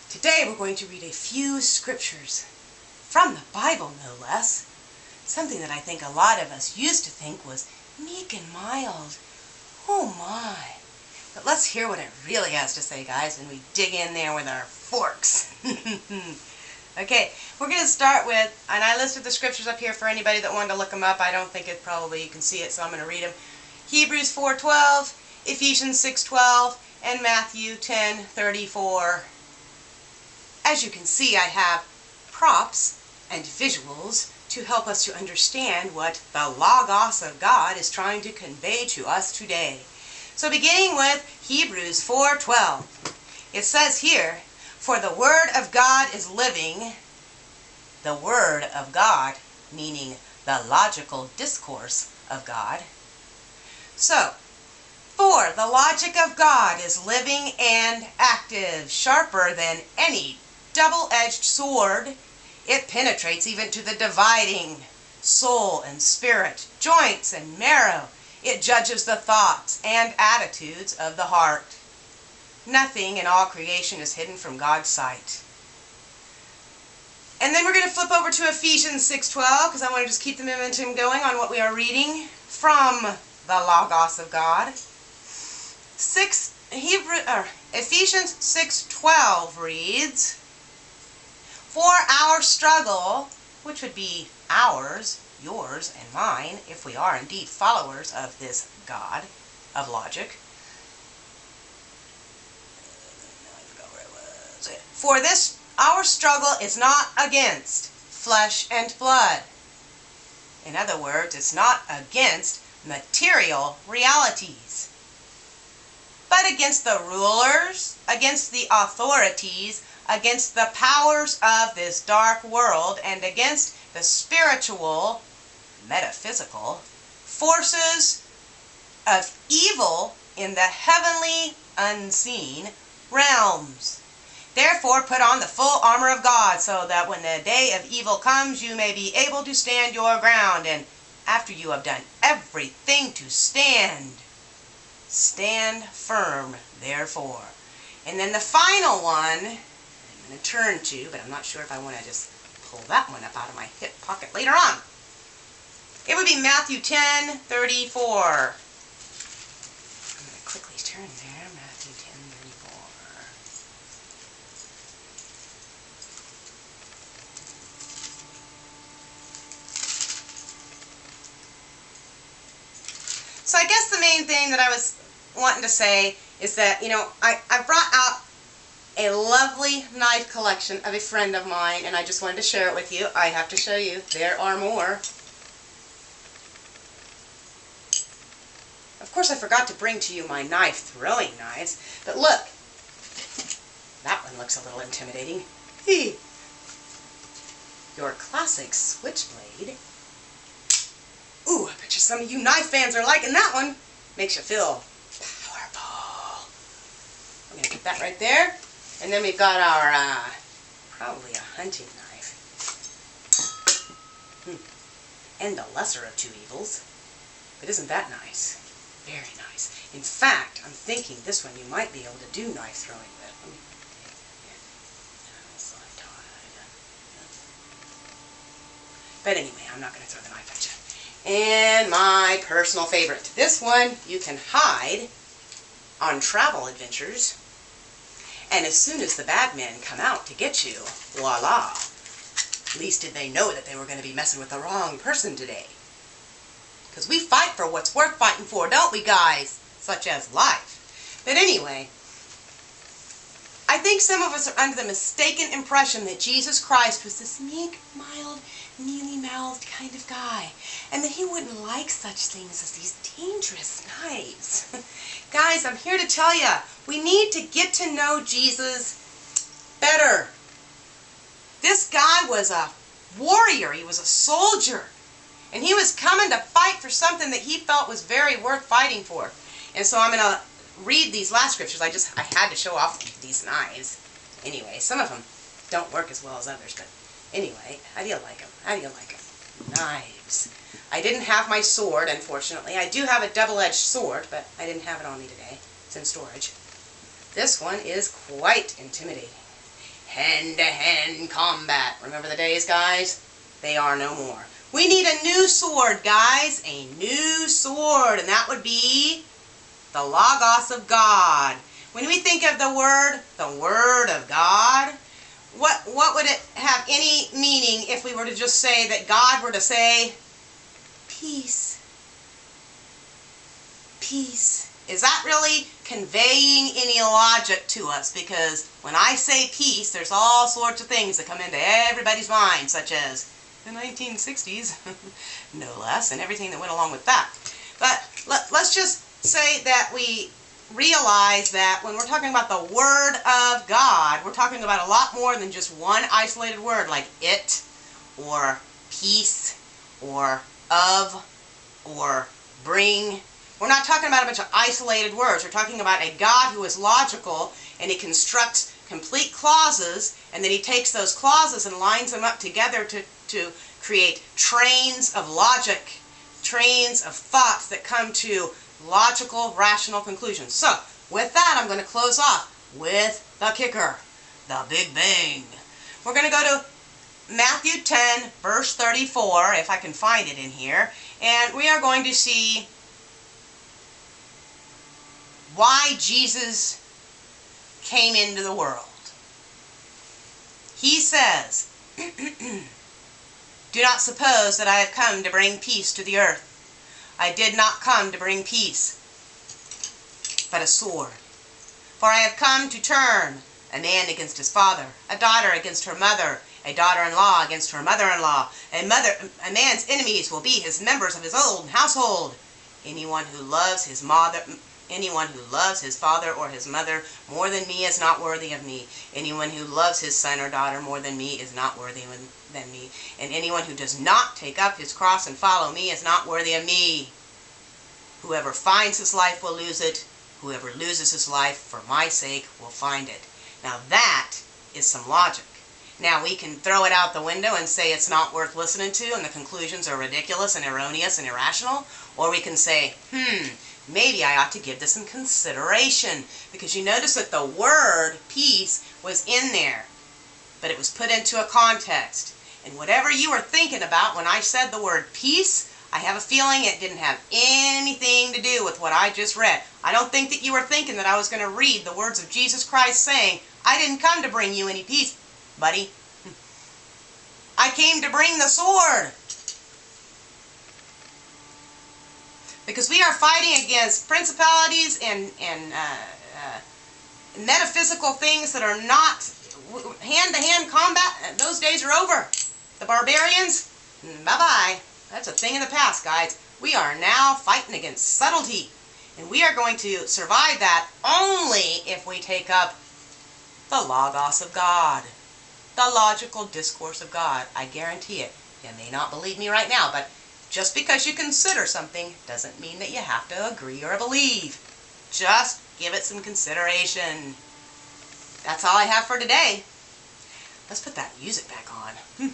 Today we're going to read a few scriptures from the Bible, no less. Something that I think a lot of us used to think was meek and mild. Oh my. But let's hear what it really has to say, guys, when we dig in there with our forks. Okay, we're going to start with, and I listed the scriptures up here for anybody that wanted to look them up. I don't think it probably you can see it, so I'm going to read them. Hebrews 4:12, Ephesians 6:12, and Matthew 10:34. As you can see, I have props and visuals to help us to understand what the Logos of God is trying to convey to us today. So beginning with Hebrews 4:12, it says here, "For the Word of God is living," the Word of God, meaning the logical discourse of God. So, for the logic of God is living and active, sharper than any double-edged sword. It penetrates even to the dividing soul and spirit, joints and marrow. It judges the thoughts and attitudes of the heart. Nothing in all creation is hidden from God's sight. And then we're going to flip over to Ephesians 6:12 because I want to just keep the momentum going on what we are reading from the Logos of God. Ephesians 6:12 reads, "For our struggle," which would be ours, yours, and mine, if we are indeed followers of this God of logic. "For this, our struggle is not against flesh and blood." In other words, it's not against material realities, but against the rulers, against the authorities, against the powers of this dark world, and against the spiritual, metaphysical, forces of evil in the heavenly unseen realms. Therefore put on the full armor of God, so that when the day of evil comes, you may be able to stand your ground, and after you have done everything to stand, stand firm, therefore. And then the final one, I'm going to turn to, but I'm not sure if I want to just pull that one up out of my hip pocket later on. It would be Matthew 10:34. I'm going to quickly turn there, Matthew 10:34. So I guess the main thing that I was wanting to say is that, I brought out a lovely knife collection of a friend of mine, and I just wanted to share it with you. I have to show you. There are more. Of course, I forgot to bring to you my knife-throwing knives, but look. That one looks a little intimidating. Your classic switchblade. Ooh, I bet you some of you knife fans are liking that one. Makes you feel powerful. I'm going to put that right there. And then we've got our, probably a hunting knife. And the lesser of two evils. But isn't that nice? Very nice. In fact, I'm thinking this one you might be able to do knife throwing with. But anyway, I'm not going to throw the knife at you. And my personal favorite. This one you can hide on travel adventures. And as soon as the bad men come out to get you, voila. Least did they know that they were going to be messing with the wrong person today. Because we fight for what's worth fighting for, don't we, guys? Such as life. But anyway, I think some of us are under the mistaken impression that Jesus Christ was this meek, mild, mealy-mouthed kind of guy, and that he wouldn't like such things as these dangerous knives. Guys, I'm here to tell you, we need to get to know Jesus better. This guy was a warrior. He was a soldier. And he was coming to fight for something that he felt was very worth fighting for. And so I'm going to read these last scriptures. I had to show off these knives. Anyway, some of them don't work as well as others, but anyway, how do you like them? How do you like them? Knives. I didn't have my sword, unfortunately. I do have a double-edged sword, but I didn't have it on me today. It's in storage. This one is quite intimidating. hand-to-hand combat. Remember the days, guys? They are no more. We need a new sword, guys. A new sword. And that would be the Logos of God. When we think of the Word of God, what would it have any meaning if we were to just say that God were to say, peace, peace? Is that really conveying any logic to us? Because when I say peace, there's all sorts of things that come into everybody's mind, such as the 1960s, no less, and everything that went along with that. But let's just say that we realize that when we're talking about the Word of God, we're talking about a lot more than just one isolated word like it, or peace, or of, or bring. We're not talking about a bunch of isolated words. We're talking about a God who is logical, and He constructs complete clauses, and then He takes those clauses and lines them up together to create trains of logic, trains of thoughts that come to logical, rational conclusions. So, with that, I'm going to close off with the kicker, the Big Bang. We're going to go to Matthew 10, verse 34, if I can find it in here, and we are going to see why Jesus came into the world. He says, do not suppose that I have come to bring peace to the earth. I did not come to bring peace, but a sword. For I have come to turn a man against his father, a daughter against her mother, a daughter-in-law against her mother-in-law. A man's enemies will be his members of his own household. Anyone who loves his father or his mother more than me is not worthy of me. Anyone who loves his son or daughter more than me is not worthy than me. And anyone who does not take up his cross and follow me is not worthy of me. Whoever finds his life will lose it. Whoever loses his life for my sake will find it. Now that is some logic. Now we can throw it out the window and say it's not worth listening to and the conclusions are ridiculous and erroneous and irrational. Or we can say, maybe I ought to give this some consideration. Because you notice that the word peace was in there, but it was put into a context. And whatever you were thinking about when I said the word peace, I have a feeling it didn't have anything to do with what I just read. I don't think that you were thinking that I was going to read the words of Jesus Christ saying, I didn't come to bring you any peace, buddy. I came to bring the sword. Because we are fighting against principalities and metaphysical things that are not hand-to-hand combat. Those days are over. The barbarians, bye-bye. That's a thing of the past, guys. We are now fighting against subtlety. And we are going to survive that only if we take up the Logos of God. The logical discourse of God. I guarantee it. You may not believe me right now, but just because you consider something doesn't mean that you have to agree or believe. Just give it some consideration. That's all I have for today. Let's put that music back on.